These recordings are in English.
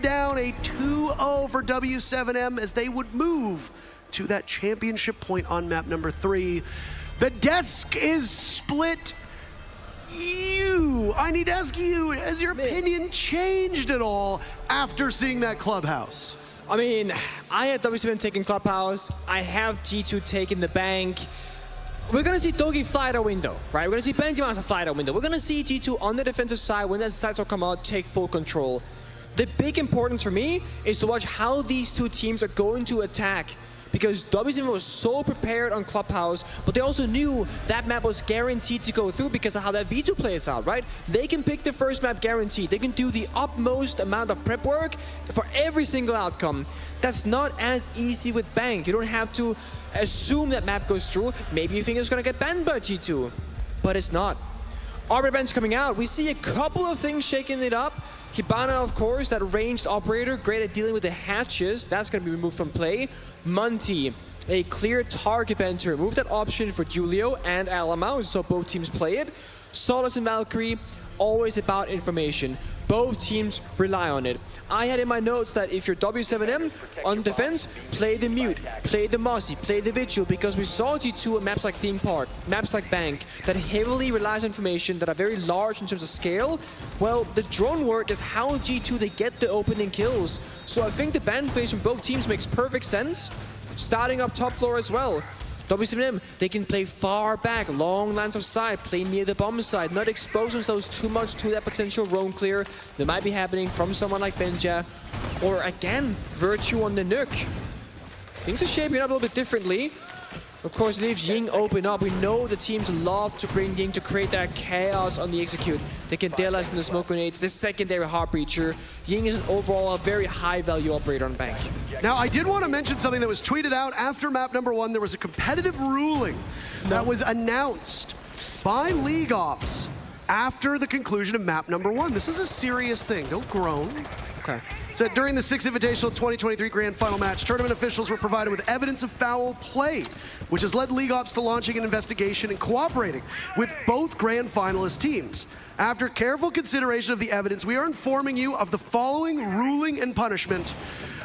down a 2-0 for W7M as they would move to that championship point on map number 3. The desk is split. I need to ask you, has your opinion changed at all after seeing that Clubhouse? I mean, I had W7M taking Clubhouse. I have G2 taking the bank. We're gonna see Doki fly out a window, right? We're gonna see Benjamin fly out a window. We're gonna see G2 on the defensive side, when that sides will come out, take full control. The big importance for me is to watch how these two teams are going to attack. Because W7M was so prepared on Clubhouse, but they also knew that map was guaranteed to go through because of how that V2 plays out, right? They can pick the first map guaranteed. They can do the utmost amount of prep work for every single outcome. That's not as easy with Bank. You don't have to assume that map goes through. Maybe you think it's gonna get banned by G2, but it's not. Arbiter Band's coming out. We see a couple of things shaking it up. Hibana, of course, that ranged operator, great at dealing with the hatches. That's going to be removed from play. Munti, a clear target ban to remove that option for Julio and Alamau, so both teams play it. Solus and Valkyrie, always about information. Both teams rely on it. I had in my notes that if you're W7M on defense, play the Mute, play the Mossy, play the Vigil, because we saw G2 on maps like Theme Park, maps like Bank, that heavily relies on information, that are very large in terms of scale. Well, the drone work is how G2 they get the opening kills. So I think the ban plays from both teams makes perfect sense. Starting up top floor as well. W7M, they can play far back, long lines of sight, play near the bomb side, not expose themselves too much to that potential roam clear that might be happening from someone like Benja. Or again, Virtue on the Nuke. Things are shaping up a little bit differently. Of course, it leaves Ying open up. We know the teams love to bring Ying to create that chaos on the execute. They can deal us in the smoke grenades, the secondary heart breacher. Ying is overall a very high value operator on Bank. Now, I did want to mention something that was tweeted out after map number 1. There was a competitive ruling that was announced by League Ops after the conclusion of map number 1. This is a serious thing. Don't groan. Okay. Said during the 6th Invitational 2023 Grand Final match, tournament officials were provided with evidence of foul play, which has led League Ops to launching an investigation and cooperating with both Grand Finalist teams. After careful consideration of the evidence, we are informing you of the following ruling and punishment.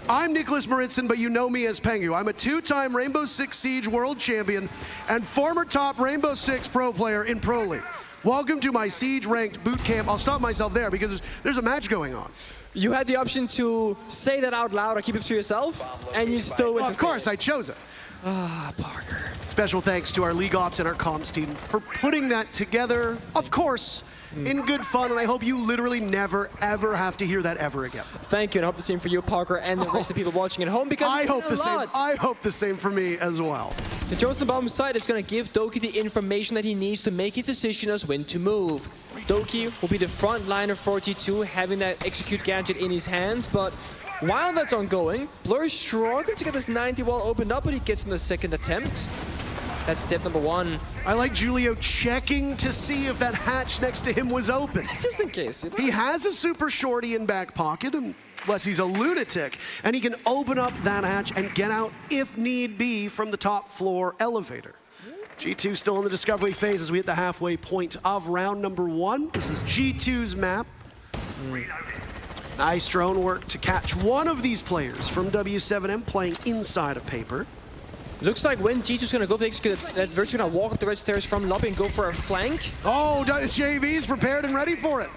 I'm Nicholas Maritson, but you know me as Pengu. I'm a 2-time Rainbow Six Siege World Champion and former top Rainbow Six pro player in Pro League. Welcome to my Siege ranked boot camp. I'll stop myself there because there's a match going on. You had the option to say that out loud or keep it to yourself, and you still went to Of course, I chose it. Parker. Special thanks to our League Ops and our comms team for putting that together, of course, in good fun, and I hope you literally never, ever have to hear that ever again. Thank you, and I hope the same for you, Parker, and the rest of the people watching at home, because I hope the same. I hope the same for me as well. The Jones on the bottom side is going to give Doki the information that he needs to make his decision as when to move. Doki will be the front liner for G2, having that execute gadget in his hands, but while that's ongoing, Blur is struggling to get this 90 wall opened up, but he gets in the second attempt. That's step number 1. I like Julio checking to see if that hatch next to him was open. Just in case. He has a super shorty in back pocket, unless he's a lunatic, and he can open up that hatch and get out, if need be, from the top floor elevator. G2 still in the discovery phase as we hit the halfway point of round number 1. This is G2's map. Nice drone work to catch one of these players from W7M playing inside of paper. Looks like when G2's gonna go for the execute, that Virtue gonna walk up the red stairs from lobby and go for a flank. Oh, JV's prepared and ready for it.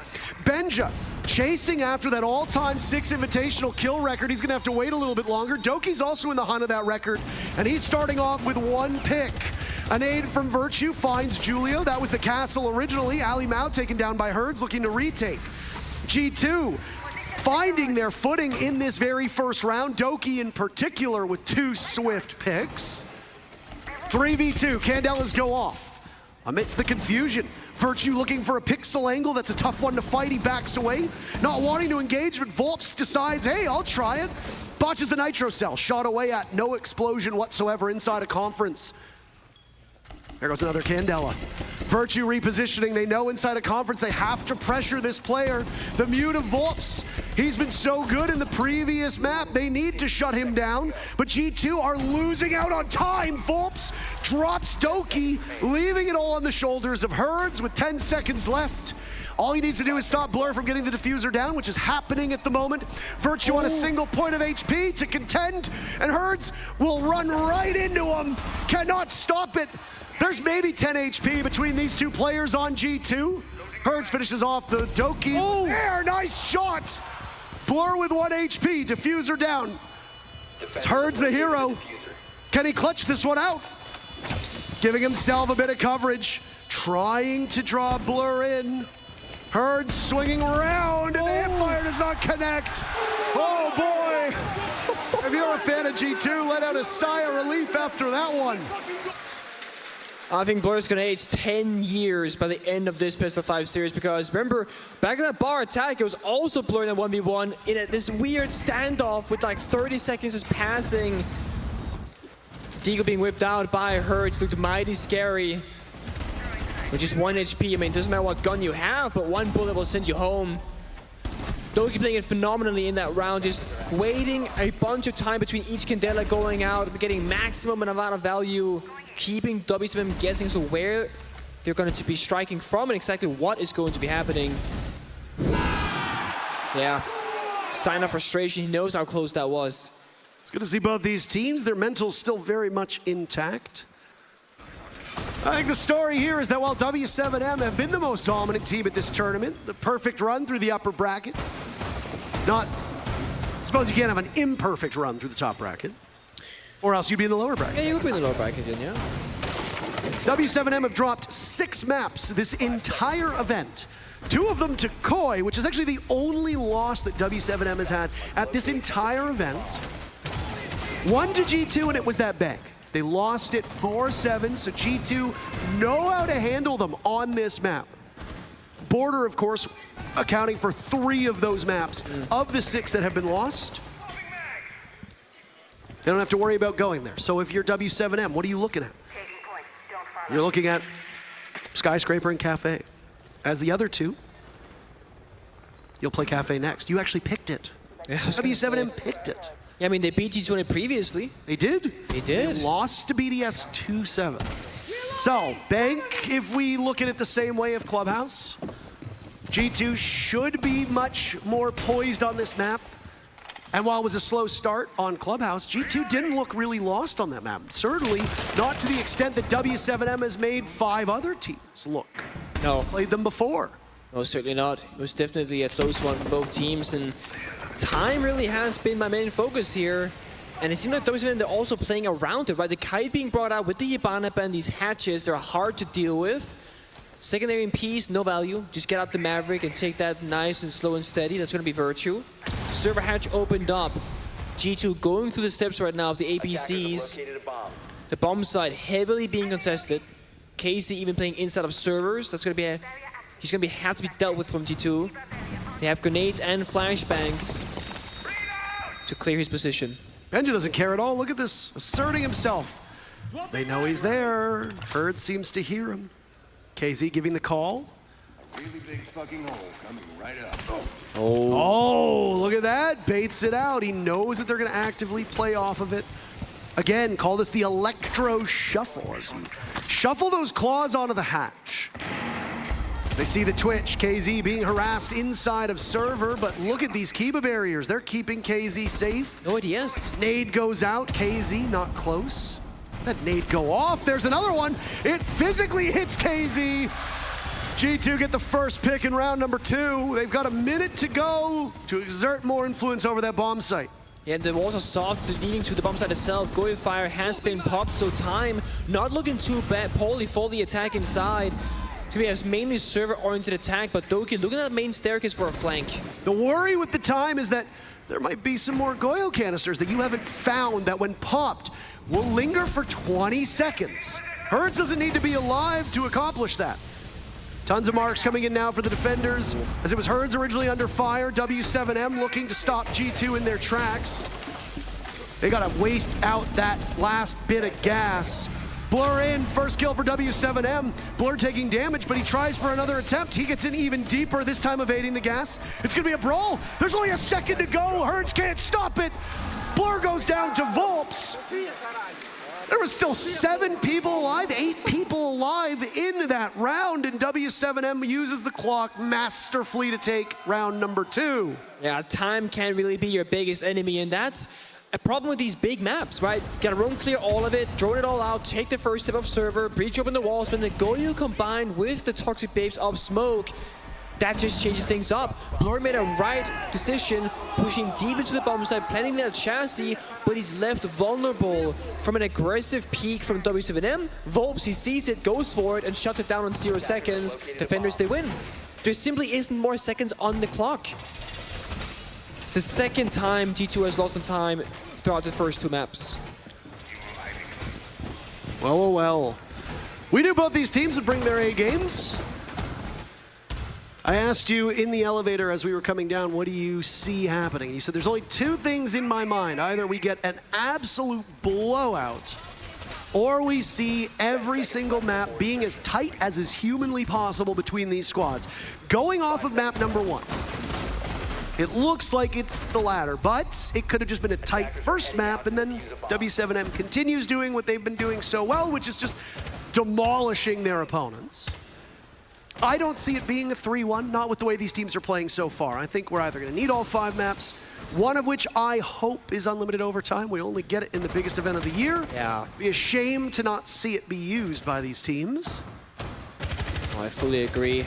Benja chasing after that all-time 6 invitational kill record. He's gonna have to wait a little bit longer. Doki's also in the hunt of that record, and he's starting off with 1 pick. An aid from Virtue finds Julio. That was the castle originally. Ali Mao taken down by Herds, looking to retake. G2 finding their footing in this very first round. Doki in particular with 2 swift picks. 3v2, Candelas go off. Amidst the confusion, Virtue looking for a pixel angle. That's a tough one to fight. He backs away, not wanting to engage, but Volps decides, hey, I'll try it. Botches the nitro cell, shot away at, no explosion whatsoever inside a conference. There goes another Candela. Virtue repositioning. They know inside a conference they have to pressure this player. The Mute of Volps. He's been so good in the previous map. They need to shut him down, but G2 are losing out on time. Volps drops Doki, leaving it all on the shoulders of Herds with 10 seconds left. All he needs to do is stop Blur from getting the diffuser down, which is happening at the moment. Virtue on a single point of HP to contend, and Herds will run right into him. Cannot stop it. There's maybe 10 HP between these two players on G2. Herds finishes off the Doki. Oh, there, nice shot. Blur with 1 HP, diffuser down. It's Herds the hero. Can he clutch this one out? Giving himself a bit of coverage, trying to draw Blur in. Herds swinging around, and the hipfire does not connect. Oh boy. If you're a fan of G2, let out a sigh of relief after that one. I think Blur's gonna age 10 years by the end of this Best of 5 series, because remember, back in that bar attack, it was also Blur in a 1v1 in this weird standoff with like 30 seconds just passing. Deagle being whipped out by Herds looked mighty scary. With just 1 HP, I mean, it doesn't matter what gun you have, but 1 bullet will send you home. Doki playing it phenomenally in that round, just waiting a bunch of time between each Candela going out, getting maximum amount of value, keeping W7M guessing so where they're going to be striking from and exactly what is going to be happening. Yeah, sign of frustration. He knows how close that was. It's good to see both these teams. Their mentals still very much intact. I think the story here is that while W7M have been the most dominant team at this tournament, the perfect run through the upper bracket, I suppose you can't have an imperfect run through the top bracket, or else you'd be in the lower bracket. Yeah, you would be in the lower bracket then, yeah. W7M have dropped 6 maps this entire event. 2 of them to Koi, which is actually the only loss that W7M has had at this entire event. 1 to G2, and it was that bank. They lost it 4-7, so G2 know how to handle them on this map. Border, of course, accounting for 3 of those maps. Of the 6 that have been lost, they don't have to worry about going there. So if you're W7M, what are you looking at? You're looking at Skyscraper and Cafe. As the other 2, you'll play Cafe next. You actually picked it. Yeah, W7M picked it. Yeah, I mean, they beat G2 on it previously. They did. They did. They lost to BDS 2-7. So, Bank, if we look at it the same way of Clubhouse, G2 should be much more poised on this map. And while it was a slow start on Clubhouse, G2 didn't look really lost on that map. Certainly not to the extent that W7M has made 5 other teams look. No. Played them before. No, certainly not. It was definitely a close one for both teams, and time really has been my main focus here. And it seems like W7M, they're also playing around it, right? The kite being brought out with the Ibanaba and these hatches, they're hard to deal with. Secondary in peace, no value. Just get out the Maverick and take that nice and slow and steady. That's going to be Virtue. Server hatch opened up. G2 going through the steps right now of the APCs. The bomb side heavily being contested. Casey even playing inside of servers. That's going to be he's going to have to be dealt with from G2. They have grenades and flashbangs to clear his position. Benja doesn't care at all. Look at this, asserting himself. They know he's there. Herds seems to hear him. KZ giving the call. A really big fucking hole coming right up. Oh, look at that. Baits it out. He knows that they're going to actively play off of it. Again, call this the Electro Shuffle. As you shuffle those claws onto the hatch. They see the Twitch, KZ being harassed inside of server, but look at these Kiba barriers. They're keeping KZ safe. No ideas. Nade goes out, KZ not close. That nade go off, there's another one. It physically hits KZ. G2 get the first pick in round number 2. They've got a minute to go to exert more influence over that bomb site. Yeah, and the walls are soft, leading to the bomb site itself. Going Fire has been popped, so time not looking too bad. Poorly for the attack inside. So he has mainly server-oriented attack, but Doki looking at the main staircase for a flank. The worry with the time is that there might be some more Goyo canisters that you haven't found that when popped will linger for 20 seconds. Herds doesn't need to be alive to accomplish that. Tons of marks coming in now for the defenders. As it was Herds originally under fire, W7M looking to stop G2 in their tracks. They gotta waste out that last bit of gas. Blur in, first kill for W7M. Blur taking damage, but he tries for another attempt. He gets in even deeper, this time evading the gas. It's gonna be a brawl. There's only a second to go. Herds can't stop it. Blur goes down to Volps. There was still 7 people alive, 8 people alive in that round, and W7M uses the clock masterfully to take round number 2. Yeah, time can really be your biggest enemy, and that's a problem with these big maps, right? Gotta roam clear all of it, drone it all out, take the first step of server, breach open the walls, but the Goyo combined with the Toxic Babes of Smoke, that just changes things up. Blur made a right decision, pushing deep into the bomb site, planting that chassis, but he's left vulnerable from an aggressive peek from W7M. Volps, he sees it, goes for it, and shuts it down in 0 seconds. Defenders, they win. There simply isn't more seconds on the clock. It's the second time G2 has lost in time throughout the first 2 maps. Well. We knew both these teams would bring their A games. I asked you in the elevator as we were coming down, what do you see happening? You said there's only 2 things in my mind. Either we get an absolute blowout, or we see every single map being as tight as is humanly possible between these squads. Going off of map number 1, it looks like it's the latter, but it could have just been a tight first map, and then W7M continues doing what they've been doing so well, which is just demolishing their opponents. I don't see it being a 3-1, not with the way these teams are playing so far. I think we're either going to need all 5 maps, one of which I hope is unlimited overtime. We only get it in the biggest event of the year. Yeah. Be a shame to not see it be used by these teams. Oh, I fully agree.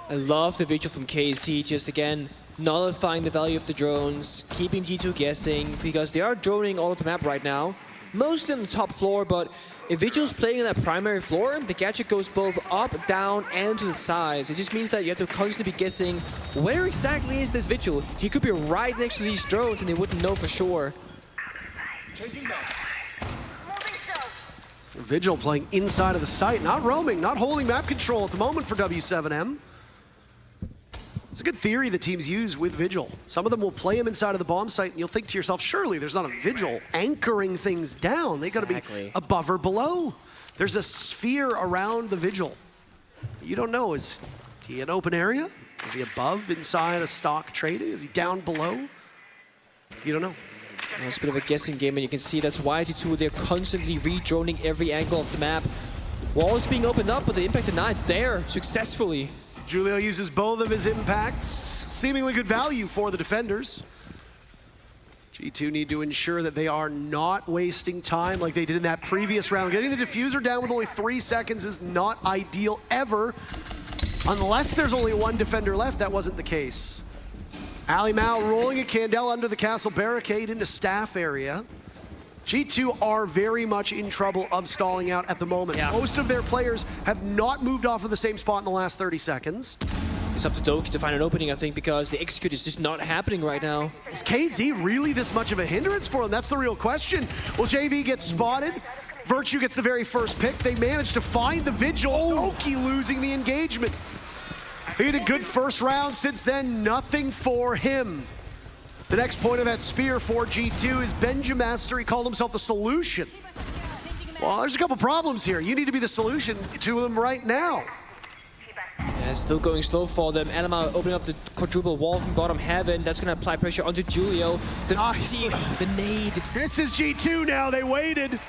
I love the vigil from KC, just again, nullifying the value of the drones, keeping G2 guessing, because they are droning all of the map right now. Mostly on the top floor, but if Vigil's playing on that primary floor, the gadget goes both up, down, and to the sides. It just means that you have to constantly be guessing, where exactly is this Vigil? He could be right next to these drones and they wouldn't know for sure. Vigil playing inside of the site, not roaming, not holding map control at the moment for W7M. It's a good theory the teams use with Vigil. Some of them will play him inside of the bomb site, and you'll think to yourself, surely there's not a Vigil anchoring things down. They gotta be above or below. There's a sphere around the Vigil. You don't know, is he in open area? Is he above, inside a stock trading? Is he down below? You don't know. It's a bit of a guessing game, and you can see that's why G2, they're constantly re-droning every angle of the map. Wall is being opened up, but the impact denied's there successfully. Julio uses both of his impacts. Seemingly good value for the defenders. G2 need to ensure that they are not wasting time like they did in that previous round. Getting the diffuser down with only 3 seconds is not ideal ever. Unless there's only 1 defender left, that wasn't the case. Ali Mao rolling a Candela under the castle barricade into staff area. G2 are very much in trouble of stalling out at the moment. Yeah. Most of their players have not moved off of the same spot in the last 30 seconds. It's up to Doki to find an opening, I think, because the execute is just not happening right now. Is KZ really this much of a hindrance for them? That's the real question. Well, JV gets spotted. Virtue gets the very first pick. They manage to find the Vigil. Doki losing the engagement. He had a good first round. Since then, nothing for him. The next point of that spear for G2 is Benjamaster. He called himself the solution. Well, there's a couple problems here. You need to be the solution to them right now. Yeah, still going slow for them. Anima opening up the quadruple wall from bottom heaven. That's going to apply pressure onto Julio. Nice. The nade. This is G2 now. They waited.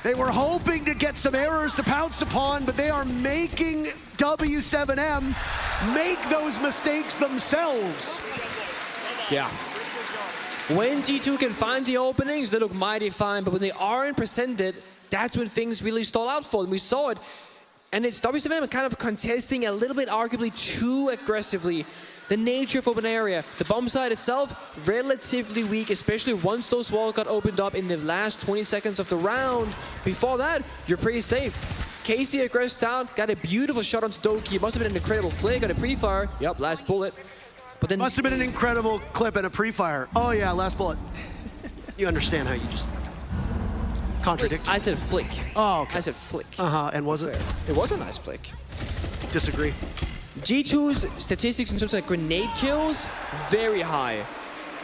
They were hoping to get some errors to pounce upon, but they are making W7M make those mistakes themselves. Yeah. When G2 can find the openings, they look mighty fine, but when they aren't presented, that's when things really stall out for them. We saw it, and it's W7M kind of contesting a little bit, arguably too aggressively. The nature of open area, the bomb side itself, relatively weak, especially once those walls got opened up in the last 20 seconds of the round. Before that, you're pretty safe. KC aggressed out, got a beautiful shot onto Doki. It must have been an incredible flick on a pre-fire. Yep, last bullet. But then Must have been an incredible clip and a pre-fire. Oh yeah, last bullet. You understand how you just contradict. I said flick. Oh, okay. I said flick. And was it? It was a nice flick. Disagree. G2's statistics in terms of grenade kills, very high.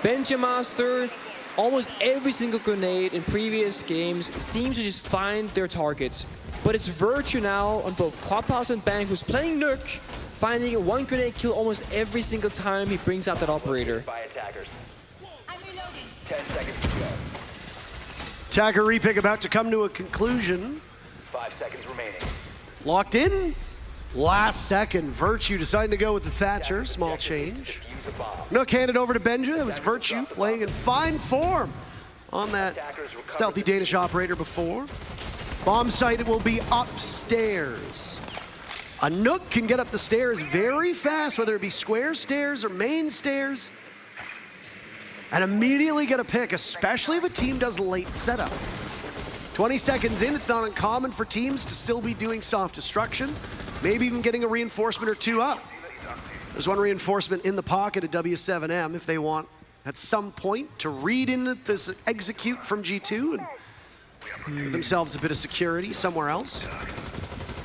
Benjamaster, almost every single grenade in previous games seems to just find their targets. But it's Virtue now on both Clubhouse and Bang, who's playing Nook, finding a 1 grenade kill almost every single time he brings out that operator. By attackers. 10 seconds to go. Attacker repick about to come to a conclusion. 5 seconds remaining. Locked in. Last second, Virtue deciding to go with the Thatcher. Small change. Defuse a bomb. Nook handed over to Benja. That was Virtue playing in fine form on that stealthy Danish operator before. Bomb site will be upstairs. A Nook can get up the stairs very fast, whether it be square stairs or main stairs, and immediately get a pick, especially if a team does late setup. 20 seconds in, it's not uncommon for teams to still be doing soft destruction, maybe even getting a reinforcement or two up. There's one reinforcement in the pocket at W7M if they want at some point to read into this execute from G2 and give themselves a bit of security somewhere else.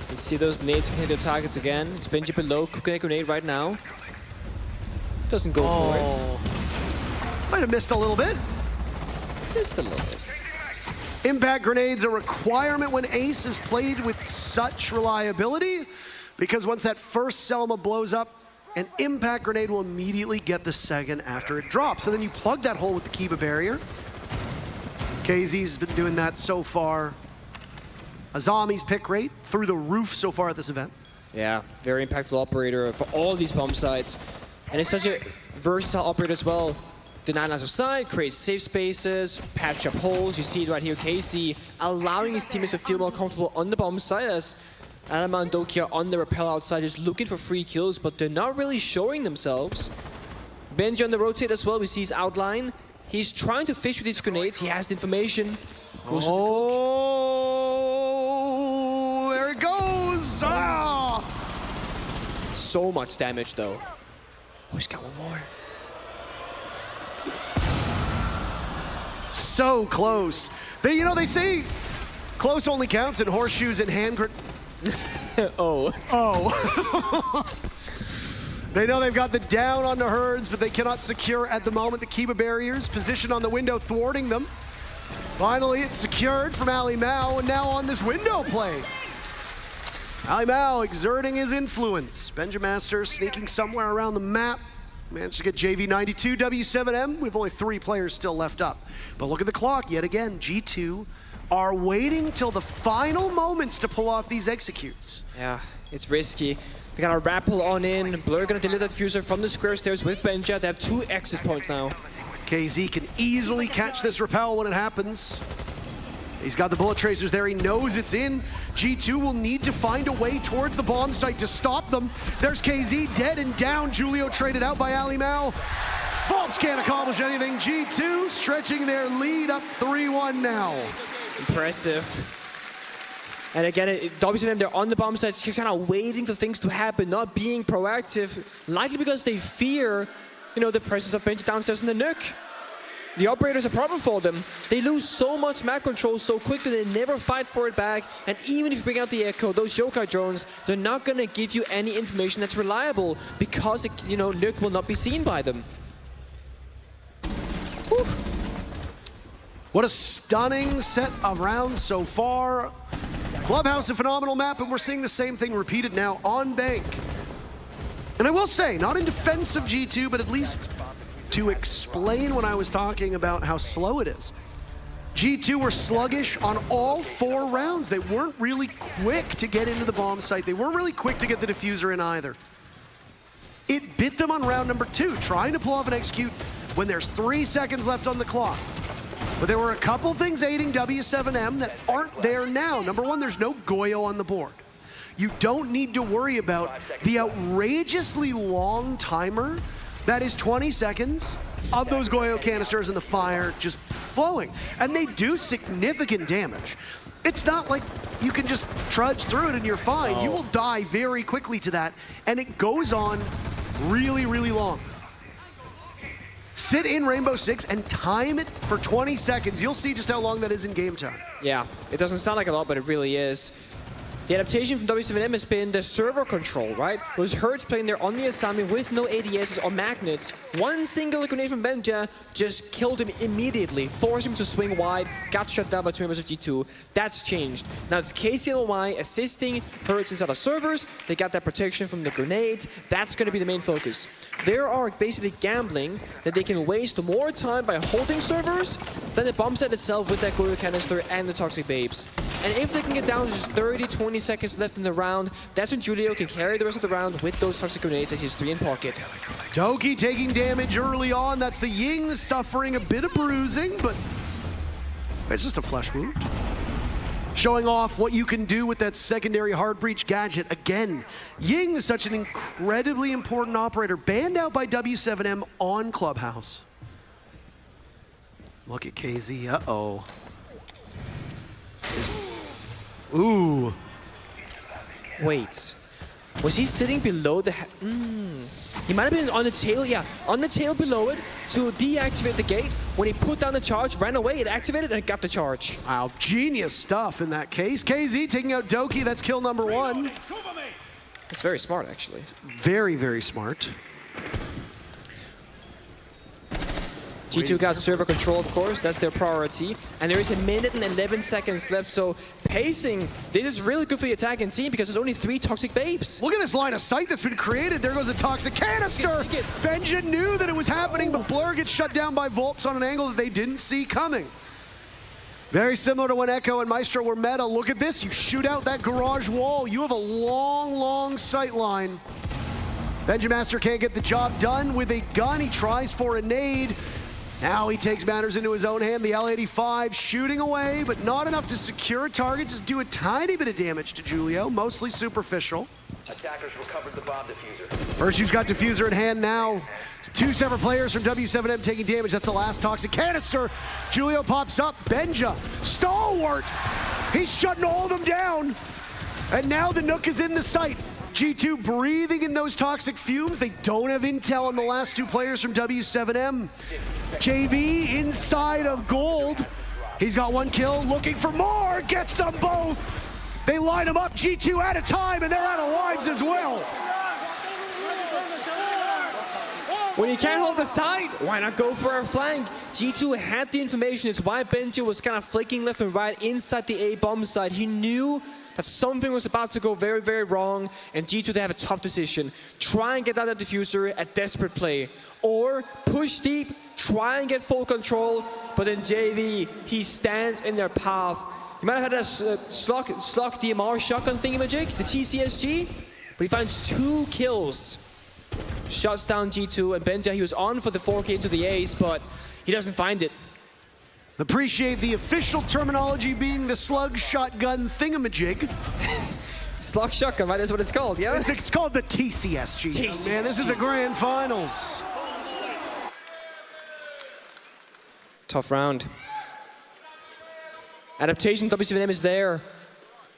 Let's see those nades can hit their targets again. It's Benji below, cooking a grenade right now. Doesn't go for it. Might have missed a little bit. Just a little bit. Impact grenades a requirement when Ace is played with such reliability, because once that first Selma blows up, an impact grenade will immediately get the second after it drops. And then you plug that hole with the Kiba barrier. KZ's been doing that so far. Azami's pick rate through the roof so far at this event. Yeah, very impactful operator for all these bomb sites. And it's such a versatile operator as well. Deny lines of sight, creates safe spaces, patch up holes. You see it right here, KZ allowing his teammates to feel more comfortable on the bomb site as Anima and Doki are on the rappel outside just looking for free kills, but they're not really showing themselves. Benji on the rotate as well, we see his outline. He's trying to fish with these grenades, he has the information. Oh, there it goes! Ah! So much damage though. Oh, he's got one more. So close. They say close only counts in horseshoes and hand Oh. They know they've got the down on the herds, but they cannot secure at the moment the Kiba barriers. Position on the window thwarting them. Finally, it's secured from Ali Mao, and now on this window play. Ali Mao exerting his influence. Benja Master sneaking somewhere around the map. Managed to get JV92, W7M. We have only 3 players still left up. But look at the clock yet again. G2 are waiting till the final moments to pull off these executes. Yeah, it's risky. They got a rappel on in. Blur gonna deliver that fuser from the square stairs with Benja. They have 2 exit points now. KZ can easily catch this rappel when it happens. He's got the bullet tracers there, he knows it's in. G2 will need to find a way towards the bomb site to stop them. There's KZ dead and down. Julio traded out by Ali Mao. Volps can't accomplish anything. G2 stretching their lead up 3-1 now. Impressive. And again, WCM, they're on the bomb site, just kind of waiting for things to happen, not being proactive, likely because they fear, the presence of Benji downstairs in the Nook. The operator's a problem for them. They lose so much map control so quickly, they never fight for it back. And even if you bring out the Echo, those Yokai drones, they're not gonna give you any information that's reliable because, Nook will not be seen by them. Whew. What a stunning set of rounds so far. Clubhouse, a phenomenal map, and we're seeing the same thing repeated now on Bank. And I will say, not in defense of G2, but at least to explain when I was talking about how slow it is. G2 were sluggish on all 4 rounds. They weren't really quick to get into the bomb site. They weren't really quick to get the diffuser in either. It bit them on round number 2, trying to pull off an execute when there's 3 seconds left on the clock. But there were a couple things aiding W7M that aren't there now. Number 1, there's no Goyo on the board. You don't need to worry about the outrageously long timer that is 20 seconds of those Goyo canisters and the fire just flowing. And they do significant damage. It's not like you can just trudge through it and you're fine. You will die very quickly to that, and it goes on really, really long. Sit in Rainbow Six and time it for 20 seconds. You'll see just how long that is in game time. Yeah, it doesn't sound like a lot, but it really is. The adaptation from W7M has been the server control, right? Those herds playing there on the Asami with no ADSs or magnets. One single grenade from Benja just killed him immediately, forced him to swing wide, got shut down by 2 members of G2. That's changed. Now it's KCLY assisting herds inside of servers. They got that protection from the grenades. That's going to be the main focus. They are basically gambling that they can waste more time by holding servers then the bomb set itself with that Goyo canister and the Toxic Babes. And if they can get down to just 30, 20 seconds left in the round, that's when Julio can carry the rest of the round with those Toxic Grenades as he's 3 in pocket. Doki taking damage early on. That's the Ying suffering a bit of bruising, but it's just a flesh wound. Showing off what you can do with that secondary hard breach gadget. Again, Ying is such an incredibly important operator, banned out by W7M on Clubhouse. Look at KZ, uh-oh. Ooh. Wait, was he sitting below the... He might have been on the tail, yeah, on the tail below it to deactivate the gate. When he put down the charge, ran away, it activated and got the charge. Wow, genius stuff in that case. KZ taking out Doki, that's kill number 1. It's very smart, actually. Very, very smart. G2 got server control, of course, that's their priority. And there is 1 minute and 11 seconds left, so pacing, this is really good for the attacking team because there's only 3 Toxic Babes. Look at this line of sight that's been created. There goes a Toxic Canister. Benja knew that it was happening, but Blur gets shut down by Volps on an angle that they didn't see coming. Very similar to when Echo and Maestro were meta. Look at this, you shoot out that garage wall. You have a long, long sight line. Benjamaster can't get the job done with a gun. He tries for a nade. Now he takes matters into his own hand. The L85 shooting away, but not enough to secure a target. Just do a tiny bit of damage to Julio, mostly superficial. Attackers recovered the bomb diffuser. Virtue's got diffuser in hand now. 2 separate players from W7M taking damage. That's the last Toxic Canister. Julio pops up. Benja, stalwart. He's shutting all of them down. And now the Nook is in the sight. G2 breathing in those toxic fumes. They don't have intel on the last 2 players from W7M. JV inside of gold. He's got 1 kill, looking for more, gets them both. They line them up, G2 at a time, and they're out of lives as well. When you can't hold the side, why not go for a flank? G2 had the information. It's why Benji was kind of flicking left and right inside the A bomb side. He knew that something was about to go very, very wrong, and G2 they have a tough decision. Try and get out that diffuser, a desperate play. Or push deep, try and get full control, but then JV, he stands in their path. You might have had a Slock DMR shotgun thingamajig, the TCSG, but he finds 2 kills. Shuts down G2, and Benja, he was on for the 4K into the ace, but he doesn't find it. Appreciate the official terminology being the slug shotgun thingamajig. Slug shotgun, right? That's what it's called, yeah? It's called the TCSG. Man, this is a grand finals. Tough round. Adaptation W7M is there.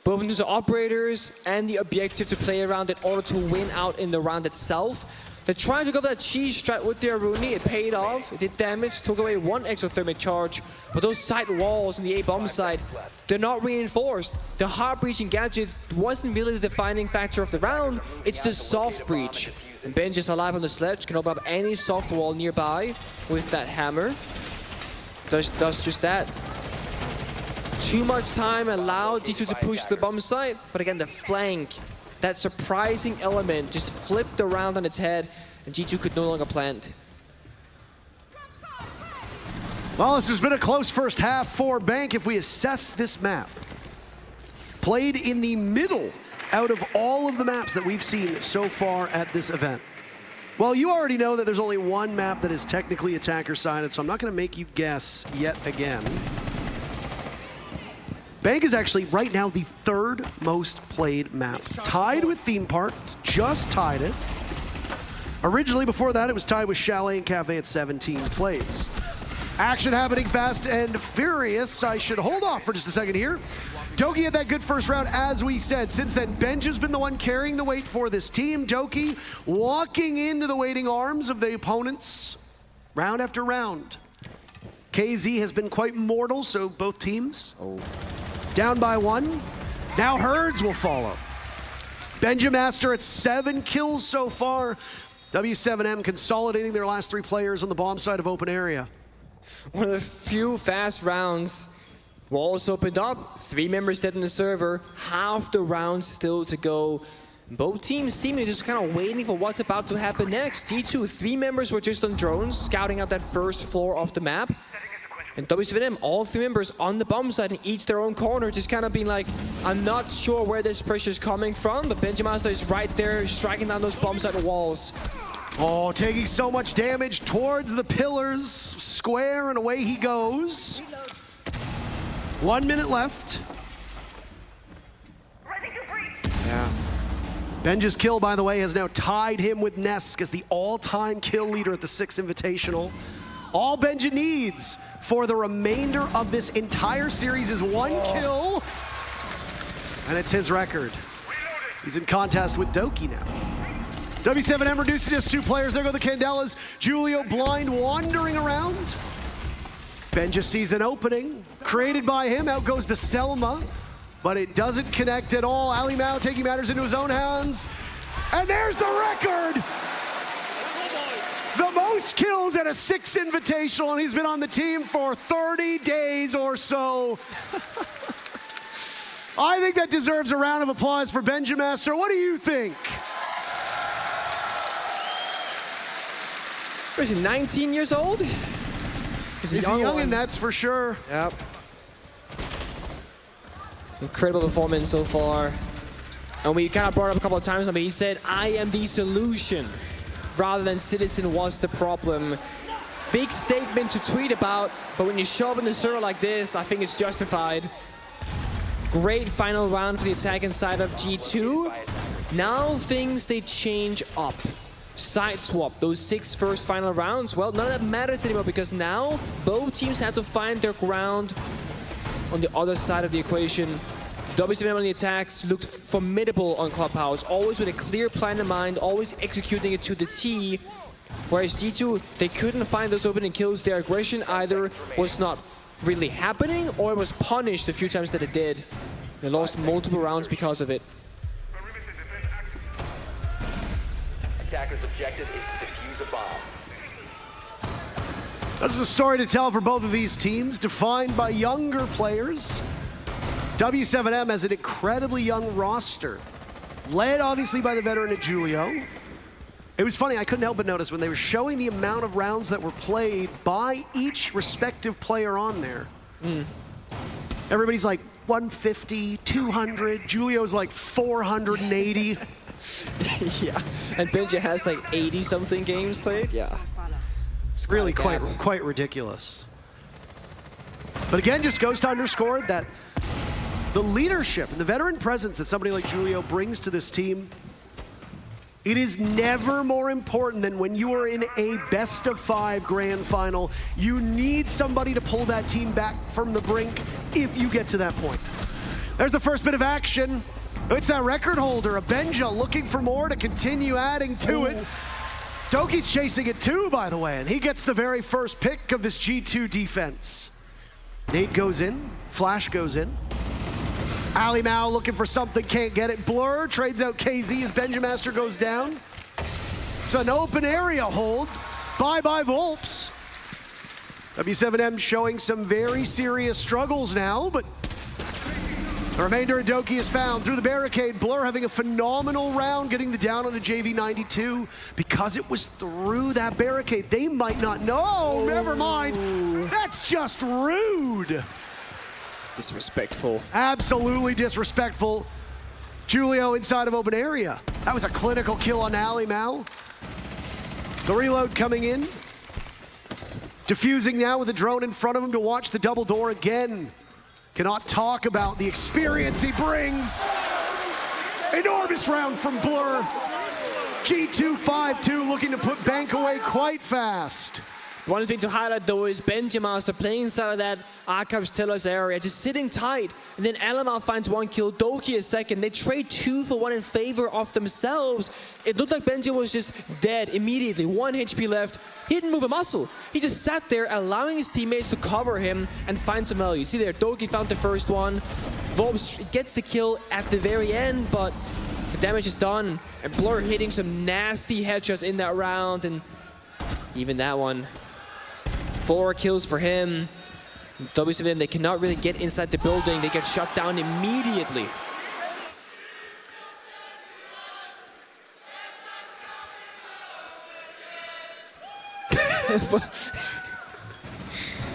Both in terms of operators and the objective to play around in order to win out in the round itself. They're trying to go for that cheese strat with the Aruni. It paid off. It did damage, took away 1 exothermic charge. But those side walls in the A-bomb side, they're not reinforced. The hard breaching gadgets wasn't really the defining factor of the round. It's the soft breach. And Ben just alive on the sledge, can open up any soft wall nearby with that hammer. Does just that. Too much time allowed G2 to push the bomb site, but again, the flank, that surprising element just flipped around on its head, and G2 could no longer plant. Well, this has been a close first half for Bank. If we assess this map, played in the middle out of all of the maps that we've seen so far at this event. Well, you already know that there's only 1 map that is technically attacker-sided, so I'm not going to make you guess yet again. Bank is actually, right now, the 3rd most played map. Tied with Theme Park, just tied it. Originally, before that, it was tied with Chalet and Cafe at 17 plays. Action happening fast and furious. I should hold off for just a second here. Doki had that good first round, as we said. Since then, Benja's been the one carrying the weight for this team. Doki walking into the waiting arms of the opponents round after round. KZ has been quite mortal, so both teams down by 1. Now Herds will follow. Benjamaster at 7 kills so far. W7M consolidating their last 3 players on the bomb side of open area. One of the few fast rounds. Walls opened up, 3 members dead in the server, half the round still to go. Both teams seemingly just kind of waiting for what's about to happen next. G2, 3 members were just on drones, scouting out that first floor of the map. And WCVM, all 3 members on the bomb side and each their own corner, just kind of being like, I'm not sure where this pressure is coming from, but Benjimaster is right there, striking down those bomb side walls. Oh, taking so much damage towards the pillars. Square, and away he goes. 1 minute left. Yeah. Benja's kill, by the way, has now tied him with Nesk as the all-time kill leader at the 6 Invitational. All Benja needs for the remainder of this entire series is 1 kill, and it's his record. He's in contest with Doki now. W7M reduced to just 2 players. There go the Candelas. Julio blind wandering around. Benja sees an opening created by him. Out goes the Selma, but it doesn't connect at all. Ali Mao taking matters into his own hands. And there's the record! The most kills at a 6 Invitational, and he's been on the team for 30 days or so. I think that deserves a round of applause for Benjimaster. What do you think? Is he 19 years old? He's a youngin', that's for sure. Yep. Incredible performance so far. And we kind of brought it up a couple of times, but he said, I am the solution, rather than Citizen was the problem. Big statement to tweet about, but when you show up in the server like this, I think it's justified. Great final round for the attacking side of G2. Now things, they change up. Side swap, those 6 first final rounds, well, none of that matters anymore because now both teams have to find their ground on the other side of the equation. WCVM on the attacks looked formidable on Clubhouse, always with a clear plan in mind, always executing it to the T. Whereas G2, they couldn't find those opening kills. Their aggression either was not really happening or it was punished the few times that it did. They lost multiple rounds because of it. Attacker's objective is to defuse a bomb. This is a story to tell for both of these teams, defined by younger players. W7M has an incredibly young roster, led obviously by the veteran at Julio. It was funny, I couldn't help but notice when they were showing the amount of rounds that were played by each respective player on there. Everybody's like 150, 200, Julio's like 480. Yeah, and Benja has like 80-something games played, yeah. It's really quite ridiculous. But again, just goes to underscore that the leadership and the veteran presence that somebody like Julio brings to this team, it is never more important than when you are in a best-of-5 grand final. You need somebody to pull that team back from the brink if you get to that point. There's the first bit of action. It's that record holder, a Benja, looking for more to continue adding to it. Doki's chasing it too, by the way, and he gets the very first pick of this G2 defense. Nade goes in, Flash goes in. Ali Mao looking for something, can't get it. Blur trades out KZ as Benjimaster goes down. It's an open area hold. Bye-bye Volps. W7M showing some very serious struggles now, but the remainder of Doki is found through the barricade. Blur having a phenomenal round, getting the down on the JV92. Because it was through that barricade, they might not know. Oh, never mind. That's just rude. Disrespectful. Absolutely disrespectful. Julio inside of open area. That was a clinical kill on Ali Mao. The reload coming in. Diffusing now with the drone in front of him to watch the double door again. Cannot talk about the experience he brings. Enormous round from Blur. G2 5-2 looking to put Bank away quite fast. One thing to highlight though is Benjimaster playing inside of that Archives Tellers area, just sitting tight. And then Alamar finds 1 kill, Doki a second. They trade 2 for 1 in favor of themselves. It looked like Benji was just dead immediately. 1 HP left. He didn't move a muscle. He just sat there allowing his teammates to cover him and find some value. You see there, Doki found the first one. Volps gets the kill at the very end, but the damage is done. And Blur hitting some nasty headshots in that round, and even that one. 4 kills for him. WCVM, they cannot really get inside the building. They get shut down immediately.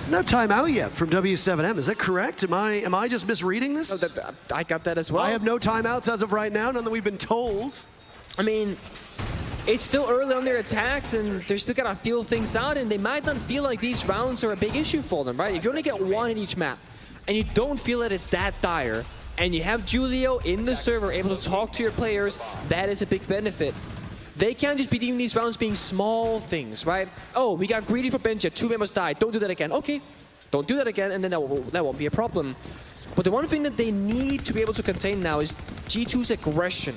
No timeout yet from W7M. Is that correct? Am I just misreading this? I got that as well. I have no timeouts as of right now, none that we've been told. I mean, it's still early on their attacks, and they're still gonna feel things out, and they might not feel like these rounds are a big issue for them, right? If you only get one in each map, and you don't feel that it's that dire, and you have Julio in the server able to talk to your players, that is a big benefit. They can't just be deeming these rounds being small things, right? Oh, we got greedy for Benja, 2 members died, don't do that again. Okay, don't do that again, and then that won't be a problem. But the one thing that they need to be able to contain now is G2's aggression.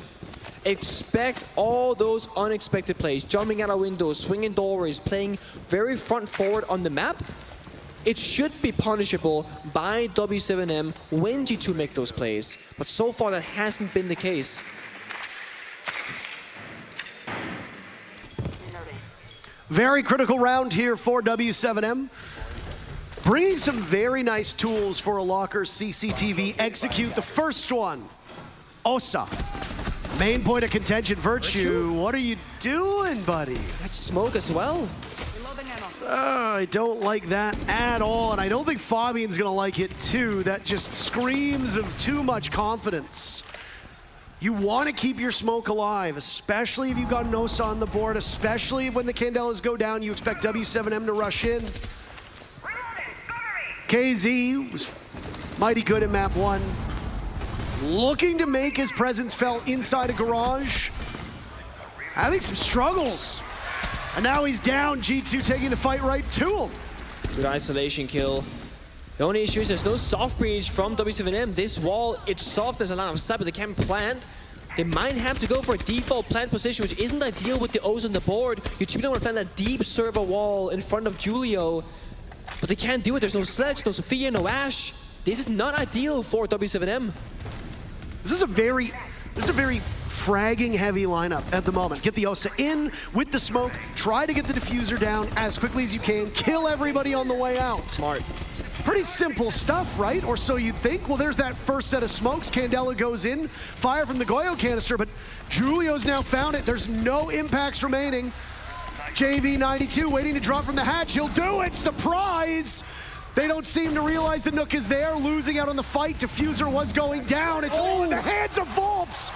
Expect all those unexpected plays, jumping out of windows, swinging doorways, playing very front forward on the map. It should be punishable by W7M when G2 make those plays, but so far that hasn't been the case. Very critical round here for W7M. Bringing some very nice tools for a Locker CCTV. Execute the first one. Osa. Main point of contention, Virtue. What are you doing, buddy? That's smoke as well. I don't like that at all, and I don't think Fabian's gonna like it too. That just screams of too much confidence. You want to keep your smoke alive, especially if you've got an Osa on the board, especially when the Candelas go down, you expect W7M to rush in. KZ was mighty good in map 1. Looking to make his presence felt inside a garage. Having some struggles. And now he's down, G2 taking the fight right to him. Good isolation kill. The only issue is there's no soft breach from W7M. This wall, it's soft, there's a lot of sight, but they can't plant. They might have to go for a default plant position, which isn't ideal with the O's on the board. You typically don't want to plant that deep server wall in front of Julio, but they can't do it. There's no Sledge, no Sophia, no Ash. This is not ideal for W7M. This is a very fragging heavy lineup at the moment. Get the Osa in with the smoke, try to get the diffuser down as quickly as you can, kill everybody on the way out. Smart. Pretty simple stuff, right? Or so you'd think. Well, there's that first set of smokes. Candela goes in, fire from the Goyo canister, but Julio's now found it. There's no impacts remaining. JV92 waiting to drop from the hatch. He'll do it, surprise! They don't seem to realize the Nook is there, losing out on the fight. Diffuser was going down. It's all in the hands of Volps.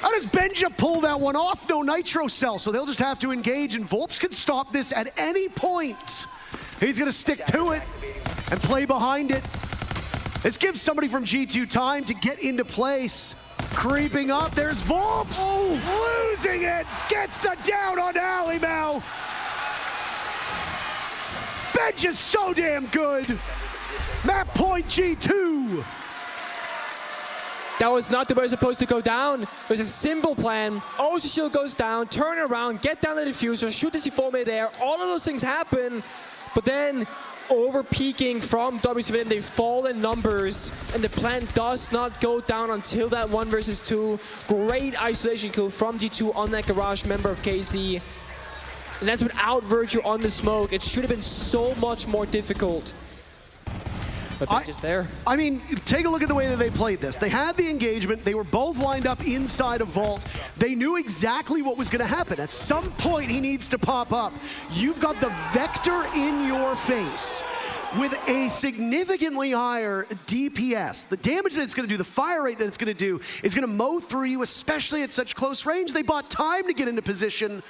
How does Benja pull that one off? No Nitro Cell, so they'll just have to engage, and Volps can stop this at any point. He's gonna stick to it and play behind it. This gives somebody from G2 time to get into place. Creeping up, there's Volps. Oh, losing it, gets the down on Alimau. Benj is so damn good. Map point G2. That was not the way it was supposed to go down. It was a simple plan. Osa shield goes down, turn around, get down the diffuser, shoot the C4 mid-air. All of those things happen, but then over-peaking from W7M, they fall in numbers, and the plan does not go down until that 1 versus 2. Great isolation kill from G2 on that garage member of KZ. And that's without Virtue on the smoke. It should have been so much more difficult. But they're just there. I mean, take a look at the way that they played this. They had the engagement. They were both lined up inside a vault. They knew exactly what was going to happen. At some point, he needs to pop up. You've got the Vector in your face with a significantly higher DPS. The damage that it's going to do, the fire rate that it's going to do, is going to mow through you, especially at such close range. They bought time to get into position.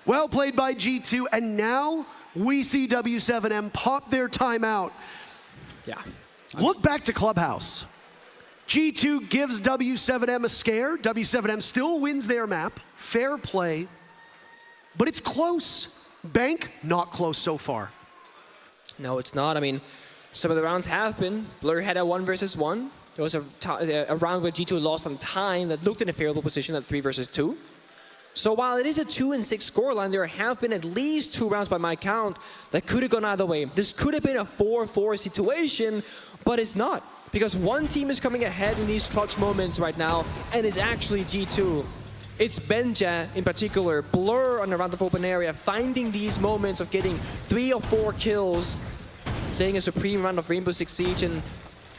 Well played by G2, and now we see W7M pop their timeout. Yeah. Look back to Clubhouse. G2 gives W7M a scare. W7M still wins their map. Fair play. But it's close. Bank, not close so far. No, it's not. I mean, some of the rounds have been. Blur had a 1 versus 1. There was a round where G2 lost on time that looked in a favorable position at 3 versus 2. So while it is a 2-6 scoreline, there have been at least 2 rounds by my count that could have gone either way. This could have been a 4-4 situation, but it's not. Because one team is coming ahead in these clutch moments right now, and it's actually G2. It's Benja in particular, Blur on a round of open area, finding these moments of getting 3 or 4 kills, playing a supreme round of Rainbow Six Siege, and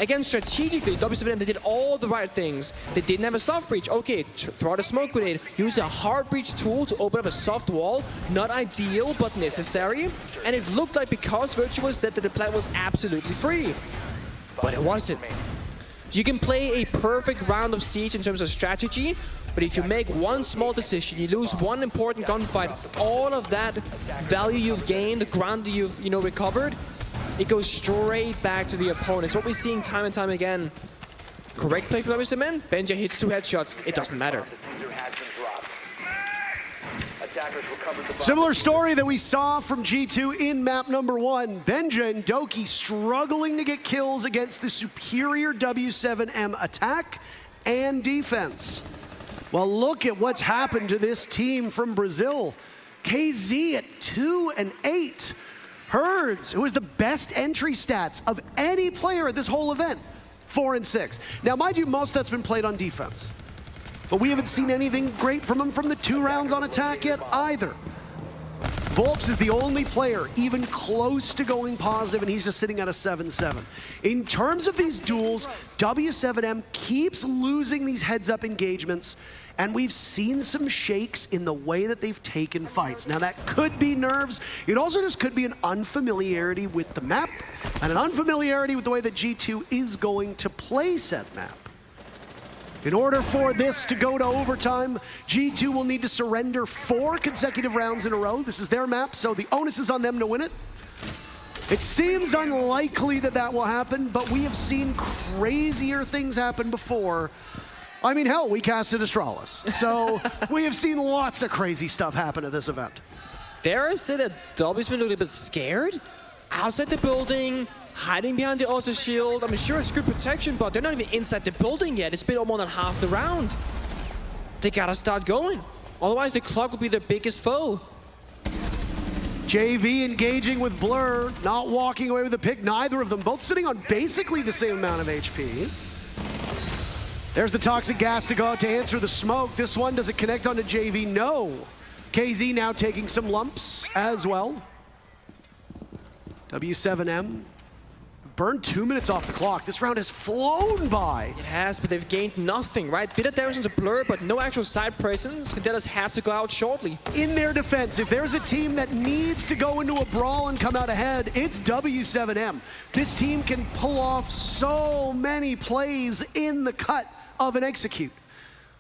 Again, strategically, W7M, they did all the right things. They didn't have a soft breach. Okay, throw out a smoke grenade. Use a hard breach tool to open up a soft wall. Not ideal, but necessary. And it looked like because Virtue was dead that the plan was absolutely free. But it wasn't. You can play a perfect round of Siege in terms of strategy, but if you make one small decision, you lose one important gunfight, all of that value you've gained, the ground that you've recovered, it goes straight back to the opponent. It's what we're seeing time and time again. Correct play for W7M. Benja hits 2 headshots. It doesn't matter. The diffuser has been dropped. Attackers recovered the bomb. Similar story that we saw from G2 in map number 1. Benja and Doki struggling to get kills against the superior W7M attack and defense. Well, look at what's happened to this team from Brazil. KZ at 2 and 8. Herds, who has the best entry stats of any player at this whole event, 4 and 6. Now, mind you, most of that's been played on defense. But we haven't seen anything great from him from the 2 rounds on attack yet either. Volps is the only player even close to going positive, and he's just sitting at a 7-7. In terms of these duels, W7M keeps losing these heads-up engagements, and we've seen some shakes in the way that they've taken fights. Now that could be nerves. It also just could be an unfamiliarity with the map and an unfamiliarity with the way that G2 is going to play said map. In order for this to go to overtime, G2 will need to surrender 4 consecutive rounds in a row. This is their map, so the onus is on them to win it. It seems unlikely that that will happen, but we have seen crazier things happen before. I mean, hell, we casted Astralis. So we have seen lots of crazy stuff happen at this event. Dare I say that W's been a little bit scared? Outside the building, hiding behind the Osa shield. I'm sure it's good protection, but they're not even inside the building yet. It's been more than half the round. They gotta start going. Otherwise, the clock will be their biggest foe. JV engaging with Blur, not walking away with the pick. Neither of them, both sitting on basically the same amount of HP. There's the toxic gas to go out to answer the smoke. This one, does it connect onto JV? No. KZ now taking some lumps as well. W7M burned 2 minutes off the clock. This round has flown by. It has, but they've gained nothing, right? Bit of damage into Blur, but no actual side presence. Candelas have to go out shortly. In their defense, if there's a team that needs to go into a brawl and come out ahead, it's W7M. This team can pull off so many plays in the cut of an execute.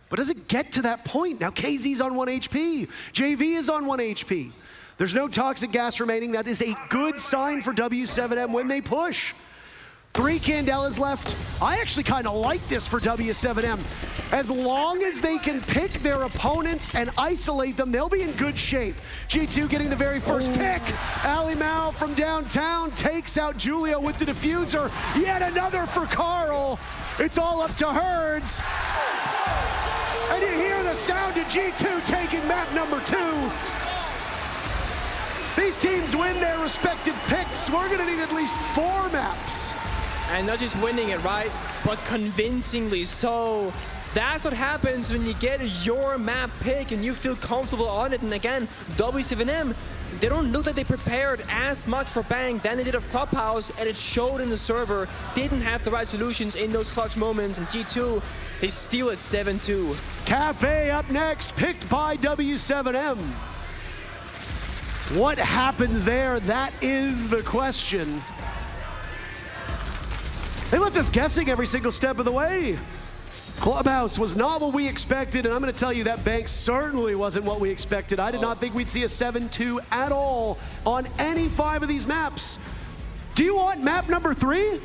But does it get to that point? Now KZ's on 1 HP. JV is on 1 HP. There's no toxic gas remaining. That is a good sign for W7M when they push. 3 Candelas left. I actually kind of like this for W7M. As long as they can pick their opponents and isolate them, they'll be in good shape. G2 getting the very first pick. Ali Mao from downtown takes out Julio with the diffuser. Yet another for Carl. It's all up to Herds. And you hear the sound of G2 taking map number 2. These teams win their respective picks. We're gonna need at least 4 maps. And not just winning it, right? But convincingly so. That's what happens when you get your map pick and you feel comfortable on it. And again, W7M, they don't look like they prepared as much for Bang than they did of Clubhouse, and it showed in the server. Didn't have the right solutions in those clutch moments, and G2, they steal it 7-2. Cafe up next, picked by W7M. What happens there? That is the question. They left us guessing every single step of the way. Clubhouse was not what we expected, and I'm going to tell you that Bank certainly wasn't what we expected. I did not think we'd see a 7-2 at all on any 5 of these maps. Do you want map number 3?